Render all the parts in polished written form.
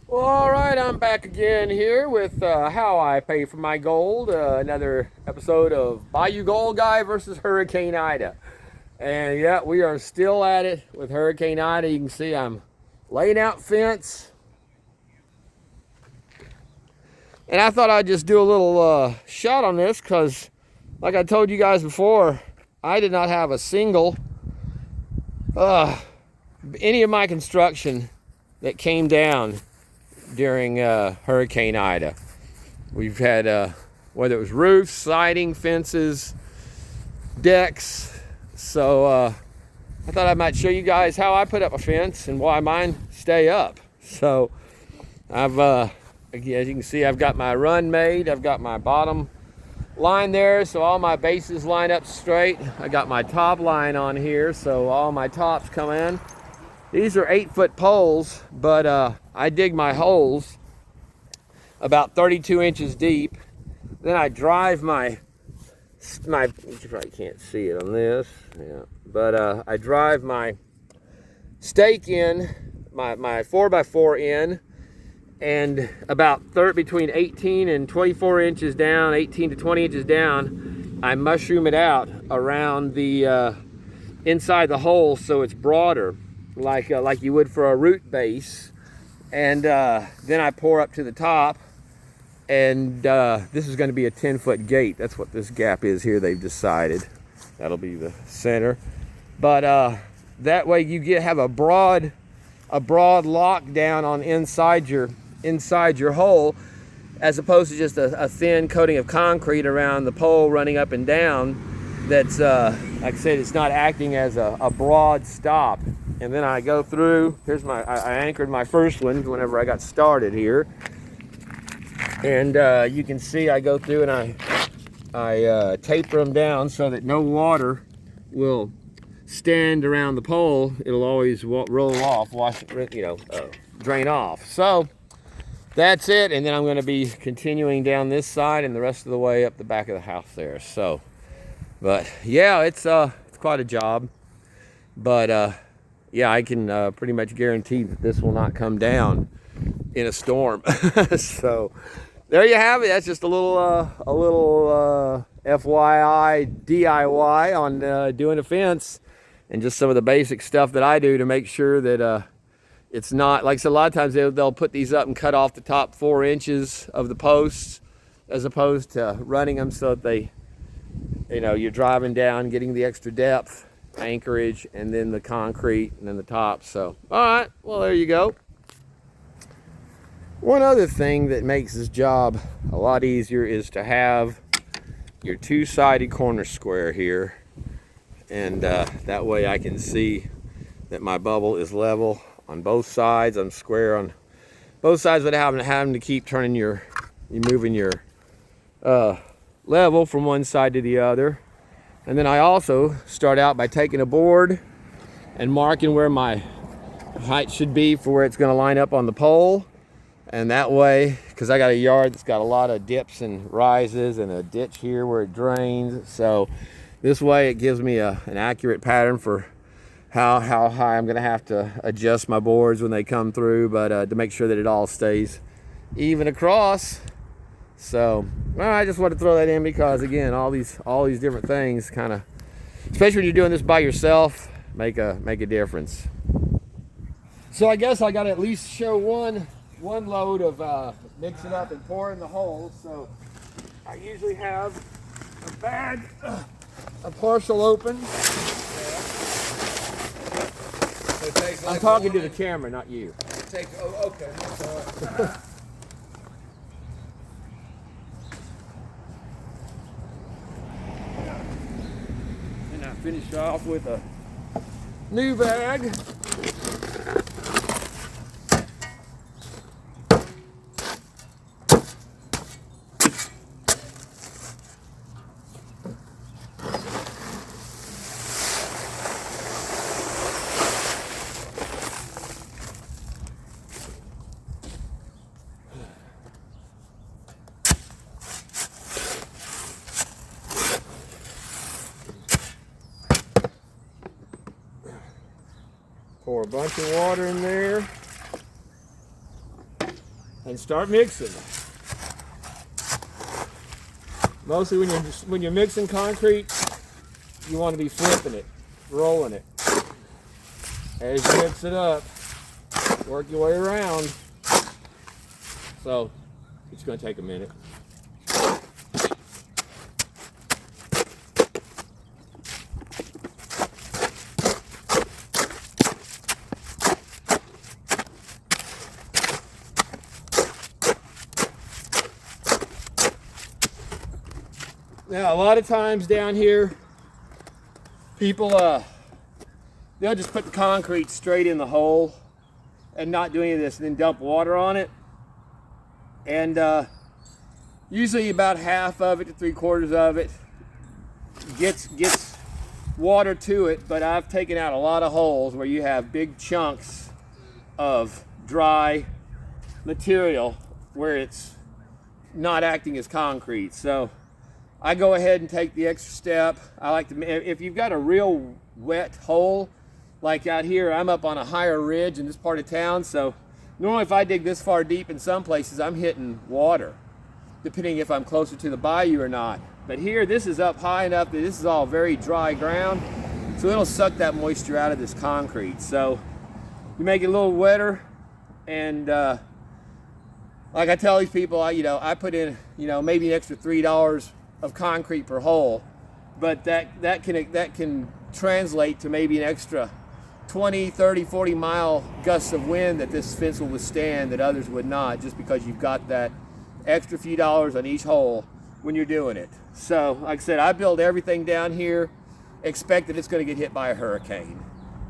Well, all right, I'm back again here with how I pay for my gold. Another episode of Bayou Gold Guy versus Hurricane Ida. And yeah, we are still at it with Hurricane Ida. You can see I'm laying out fence. And I thought I'd just do a little shot on this because, like I told you guys before, I did not have a single any of my construction that came down during Hurricane Ida. We've had whether it was roofs, siding, fences, decks. So I thought I might show you guys how I put up a fence and why mine stay up. So I've as you can see, I've got my run made. I've got my bottom line there, so all my bases line up straight. I got my top line on here, so all my tops come in. These are 8-foot poles, but I dig my holes about 32 inches deep. Then I drive my you probably can't see it on this, yeah, but I drive my stake in, my 4x4 in, and about between 18 and 24 inches down, 18 to 20 inches down, I mushroom it out around the inside the hole so it's broader, like you would for a root base. And then I pour up to the top, and this is going to be a 10-foot gate. That's what this gap is here. They've decided that'll be the center, but that way you have a broad lockdown on inside your hole, as opposed to just a thin coating of concrete around the pole running up and down. That's like I said, it's not acting as a broad stop. And then I go through. Here's I anchored my first one whenever I got started here, and you can see I go through and I taper them down so that no water will stand around the pole. It'll always roll off, drain off. So that's it. And then I'm going to be continuing down this side and the rest of the way up the back of the house there. So, but yeah, it's quite a job. But yeah, I can pretty much guarantee that this will not come down in a storm. So there you have it. That's just a little FYI DIY on doing a fence, and just some of the basic stuff that I do to make sure that it's not, like I said, a lot of times they'll put these up and cut off the top 4 inches of the posts, as opposed to running them so that they, you're driving down, getting the extra depth, anchorage, and then the concrete, and then the top. So, all right, well, there you go. One other thing that makes this job a lot easier is to have your two-sided corner square here, and that way I can see that my bubble is level on both sides. I'm square on both sides without having to keep moving your level from one side to the other. And then I also start out by taking a board and marking where my height should be for where it's going to line up on the pole. And that way, because I got a yard that's got a lot of dips and rises and a ditch here where it drains, so this way it gives me an accurate pattern for how high I'm going to have to adjust my boards when they come through, but to make sure that it all stays even across. So, well, I just want to throw that in because, again, all these different things kind of, especially when you're doing this by yourself, make a difference. So I guess I got to at least show one load of mixing up and pouring the holes. So I usually have a bag, a partial open. So I'm talking to the camera, not you. Okay. And I finish off with a new bag. Pour a bunch of water in there. and start mixing. Mostly when you're mixing concrete, you want to be flipping it, rolling it. As you mix it up, work your way around. So it's going to take a minute. Now, a lot of times down here, people, they'll just put the concrete straight in the hole and not do any of this, and then dump water on it. And usually about half of it to 3/4 of it gets water to it, but I've taken out a lot of holes where you have big chunks of dry material where it's not acting as concrete. So I go ahead and take the extra step. I like to, if you've got a real wet hole, like out here, I'm up on a higher ridge in this part of town, so normally if I dig this far deep in some places, I'm hitting water, depending if I'm closer to the bayou or not. But here, this is up high enough that this is all very dry ground, so it'll suck that moisture out of this concrete. So you make it a little wetter, and like I tell these people, I put in, maybe an extra $3 of concrete per hole, but that can translate to maybe an extra 20, 30, 40 mile gusts of wind that this fence will withstand that others would not, just because you've got that extra few dollars on each hole when you're doing it. So like I said, I build everything down here, expect that it's going to get hit by a hurricane.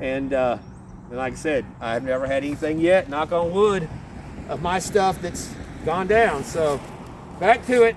And like I said, I've never had anything yet, knock on wood, of my stuff that's gone down. So back to it.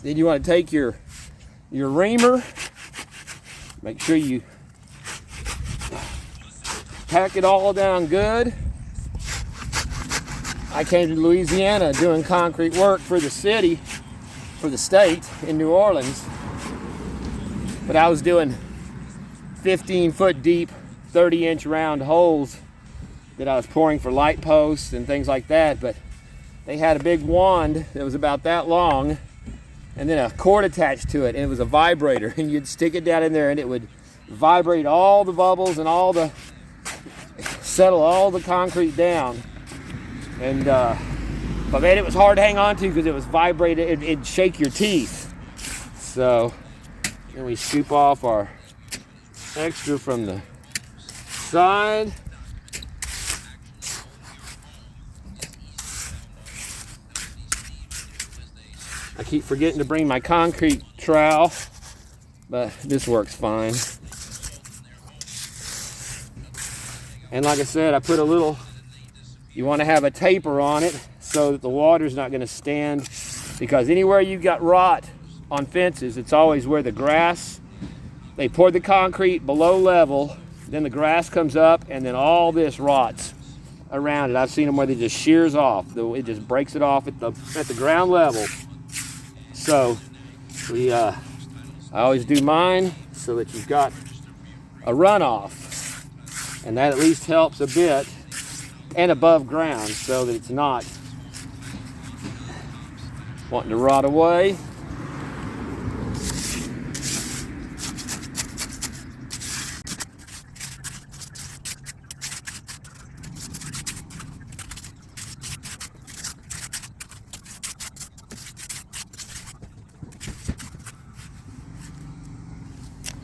Then you want to take your reamer, make sure you pack it all down good. I came to Louisiana doing concrete work for the city, for the state in New Orleans, but I was doing 15-foot deep, 30-inch round holes that I was pouring for light posts and things like that. But they had a big wand that was about that long, and then a cord attached to it, and it was a vibrator, and you'd stick it down in there and it would vibrate all the bubbles and settle all the concrete down. And but man, it was hard to hang on to because it was vibrated. It'd shake your teeth. So then we scoop off our extra from the side. I keep forgetting to bring my concrete trowel, but this works fine. And like I said, I put a little, you want to have a taper on it so that the water's not going to stand, because anywhere you've got rot on fences, it's always where the grass, they pour the concrete below level, then the grass comes up, and then all this rots around it. I've seen them where they just shears off. It just breaks it off at the ground level. So I always do mine so that you've got a runoff, and that at least helps a bit, and above ground so that it's not wanting to rot away.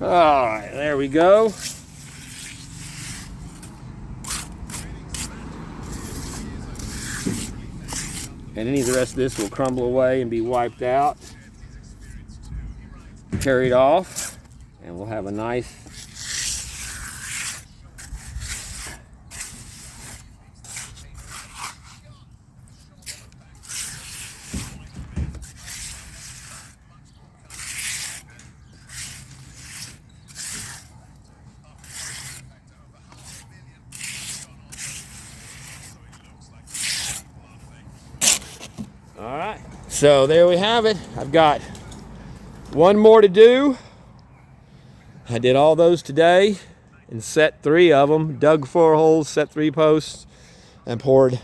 All right, there we go. And any of the rest of this will crumble away and be wiped out, carried off, and we'll have a nice all right. So there we have it. I've got one more to do. I did all those today and set 3 of them, dug 4 holes, set 3 posts, and poured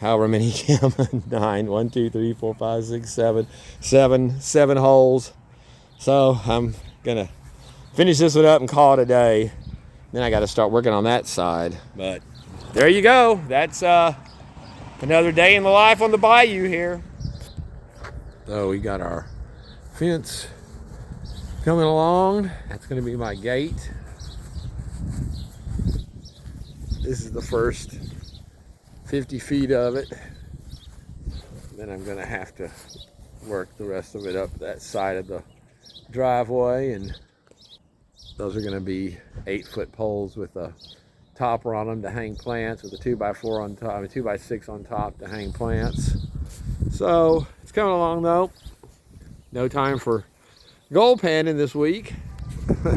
however many 9, 1, 2, 3, 4, 5, 6, 7 holes. So I'm gonna finish this one up and call it a day. Then I got to start working on that side. But there you go. That's another day in the life on the bayou here. So we got our fence coming along. That's going to be my gate. This is the first 50 feet of it. Then I'm going to have to work the rest of it up that side of the driveway, and those are going to be 8-foot poles with a topper on them to hang plants, with a 2x4 on top, a 2x6 on top to hang plants. So it's coming along though. No time for gold panning this week.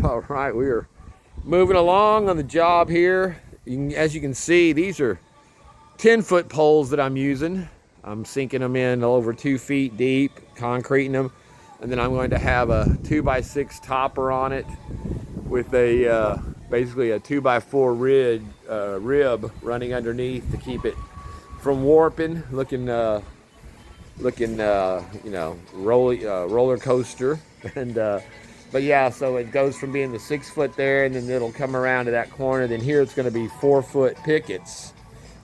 All right, we are moving along on the job here. As you can see, these are 10-foot poles that I'm using. I'm sinking them in over 2 feet deep, concreting them, and then I'm going to have a 2x6 topper on it with a basically a 2x4 rib running underneath to keep it from warping, looking you know, roller coaster. And but yeah, so it goes from being the 6 foot there, and then it'll come around to that corner. Then here it's going to be 4-foot pickets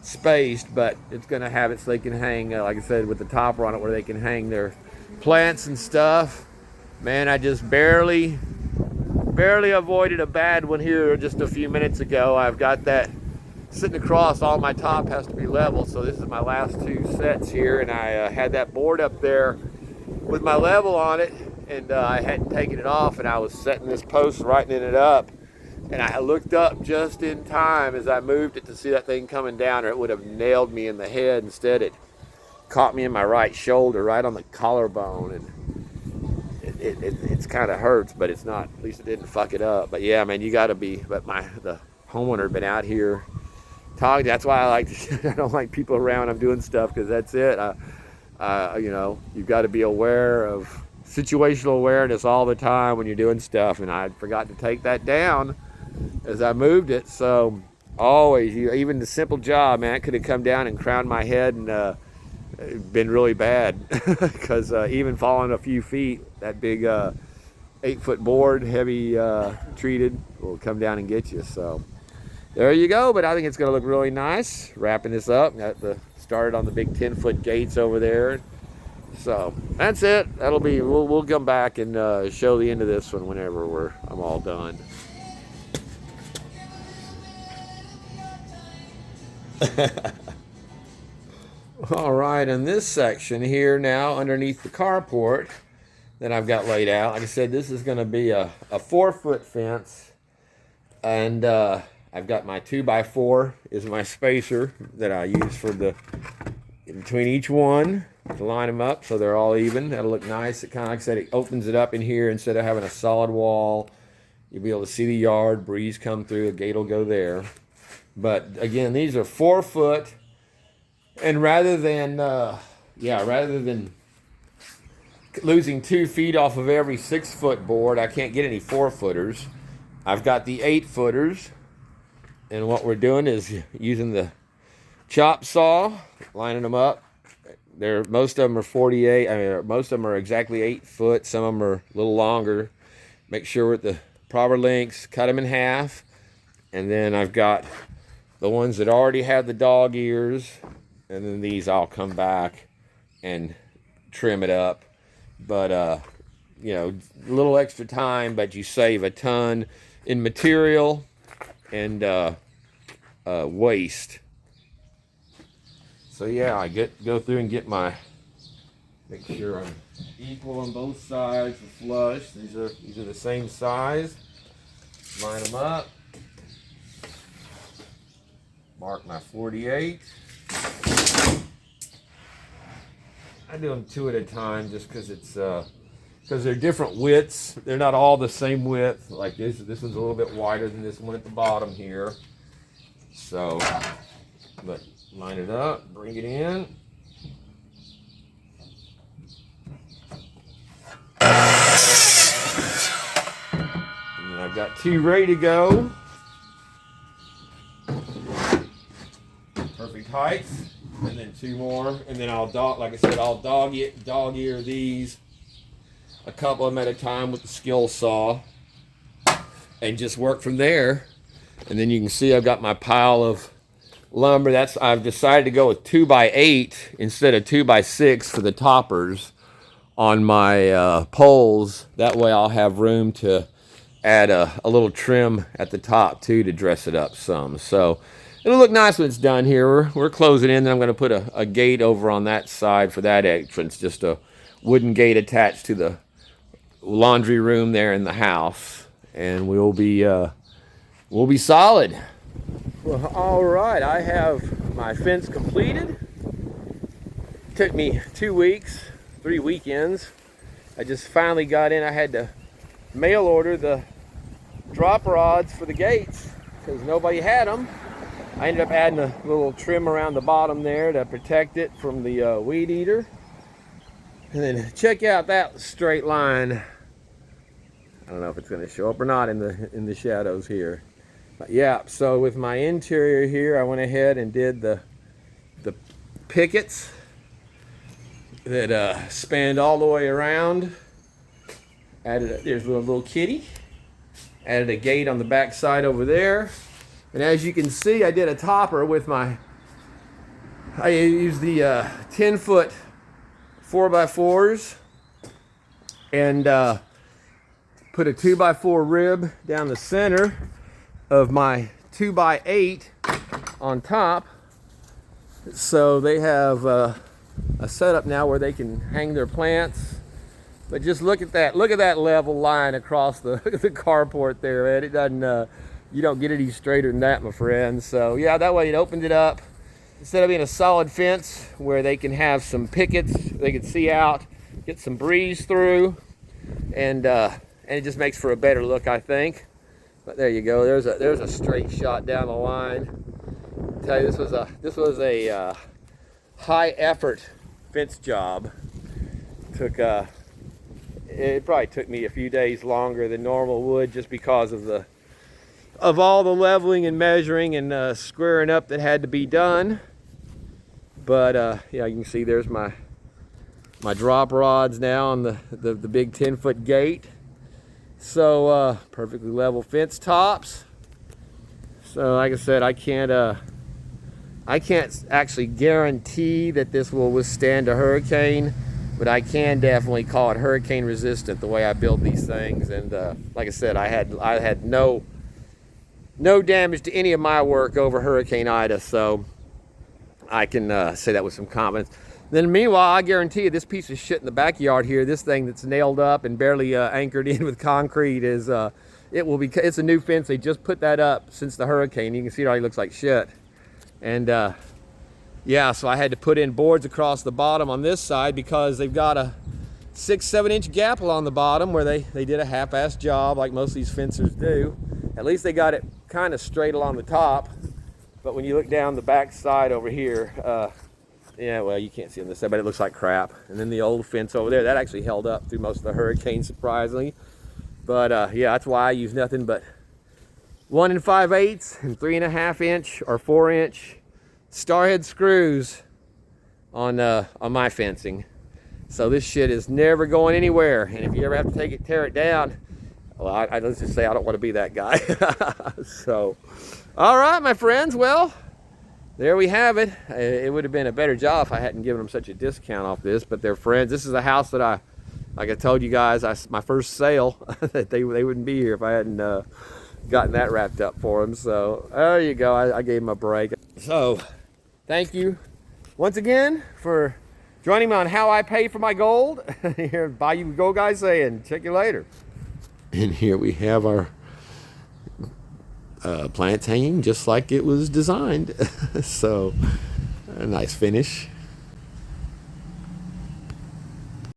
spaced, but it's going to have it so they can hang, like I said, with the topper on it, where they can hang their plants and stuff. Man, I just barely avoided a bad one here just a few minutes ago. I've got that sitting across. All my top has to be level, so this is my last 2 sets here, and I had that board up there with my level on it, and I hadn't taken it off, and I was setting this post, writing it up, and I looked up just in time as I moved it to see that thing coming down, or it would have nailed me in the head. Instead, it caught me in my right shoulder, right on the collarbone, and it's kind of hurts, but it's not, at least it didn't fuck it up. But yeah, man, you got to be, but the homeowner had been out here talking. That's why I like to, I don't like people around when I'm doing stuff, because that's it. You know, you've got to be aware of situational awareness all the time when you're doing stuff, and I forgot to take that down as I moved it. So always, even the simple job, man, it could have come down and crowned my head, and been really bad, because even falling a few feet, that big 8-foot board, heavy treated, will come down and get you. So there you go. But I think it's going to look really nice. Wrapping this up, got started on the big 10-foot gates over there. So that's it. That'll be, we'll come back and show the end of this one whenever I'm all done. All right, in this section here now, underneath the carport that I've got laid out, like I said, this is going to be a 4-foot fence, and I've got my 2x4 is my spacer that I use for in between each one to line them up so they're all even. That'll look nice. It kind of, like I said, it opens it up in here instead of having a solid wall. You'll be able to see the yard, breeze come through, a gate will go there. But again, these are 4-foot. And rather than losing 2 feet off of every 6-foot board, I can't get any 4-footers. I've got the 8-footers, and what we're doing is using the chop saw, lining them up. Most of them are 48. I mean, most of them are exactly 8 foot. Some of them are a little longer. Make sure we're at the proper lengths. Cut them in half, and then I've got the ones that already have the dog ears. And then these I'll come back and trim it up. But you know, a little extra time, but you save a ton in material and waste. So yeah, I go through and get make sure I'm equal on both sides and flush. These are the same size. Line them up. Mark my 48. I do them 2 at a time just because they're different widths. They're not all the same width. Like this one's a little bit wider than this one at the bottom here. So, but line it up, bring it in. And then I've got 2 ready to go. Perfect height. And then 2 more. And then I'll like I said, I'll dog ear these a couple of them at a time with the skill saw and just work from there. And then you can see I've got my pile of lumber. I've decided to go with 2x8 instead of 2x6 for the toppers on my poles. That way I'll have room to add a little trim at the top too to dress it up some. So it'll look nice when it's done here. We're closing in. Then I'm going to put a gate over on that side for that entrance. Just a wooden gate attached to the laundry room there in the house, and we'll be solid. Well, all right, I have my fence completed. It took me 2 weeks, 3 weekends. I just finally got in. I had to mail order the drop rods for the gates because nobody had them. I ended up adding a little trim around the bottom there to protect it from the weed eater. And then check out that straight line. I don't know if it's going to show up or not in the shadows here. But yeah, so with my interior here, I went ahead and did the pickets that spanned all the way around. There's a little kitty. Added a gate on the back side over there. And as you can see, I did a topper with I used the 10-foot 4x4s and put a 2x4 rib down the center of my 2x8 on top. So they have a setup now where they can hang their plants. But just look at that level line across the carport there, man. It doesn't, you don't get any straighter than that, my friend. So yeah, that way it opened it up. Instead of being a solid fence where they can have some pickets, they can see out, get some breeze through, and it just makes for a better look, I think. But there you go. There's a straight shot down the line. I'll tell you, this was a high effort fence job. It probably took me a few days longer than normal would, just because of all the leveling and measuring and squaring up that had to be done. But yeah, you can see there's my drop rods now on the big 10-foot gate. So perfectly level fence tops. So like I said, I can't actually guarantee that this will withstand a hurricane, but I can definitely call it hurricane resistant the way I build these things. And like I said, I had no damage to any of my work over Hurricane Ida, so I can say that with some confidence. Then meanwhile, I guarantee you this piece of shit in the backyard here, this thing that's nailed up and barely anchored in with concrete, it's a new fence. They just put that up since the hurricane. You can see it already looks like shit. And yeah, so I had to put in boards across the bottom on this side because they've got a 6-7 inch gap along the bottom where they did a half-assed job like most of these fencers do. At least they got it kind of straight along the top, but when you look down the back side over here, yeah, well, you can't see on this side, but it looks like crap. And then the old fence over there, that actually held up through most of the hurricane, surprisingly. But yeah, that's why I use nothing but 1 5/8 and 3.5 inch or 4 inch starhead screws on my fencing. So this shit is never going anywhere. And if you ever have to tear it down, well, let's just say I don't want to be that guy. So, all right, my friends. Well, there we have it. It would have been a better job if I hadn't given them such a discount off this, but they're friends. This is a house that I Like I told you guys, my first sale, that they wouldn't be here if I hadn't gotten that wrapped up for them. So there you go. I gave them a break. So thank you once again for joining me on how I pay for my gold. Here, Buy You Gold Guy saying, check you later. And here we have our plants hanging just like it was designed. So a nice finish.